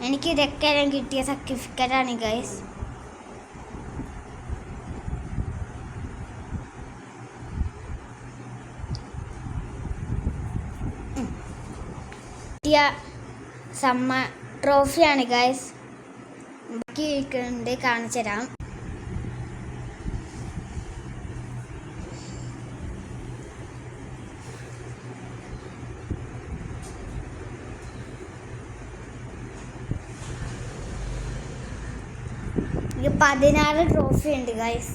എനിക്ക് ഇതൊക്കെ കിട്ടിയ സർട്ടിഫിക്കറ്റാണ് ഗൈസ്. കിട്ടിയ ട്രോഫിയാണ് ഗൈസ്. ബാക്കി ഇരിക്കുന്നുണ്ട്, കാണിച്ചു തരാം. ഇത് 16 ട്രോഫി ഉണ്ട് ഗൈസ്.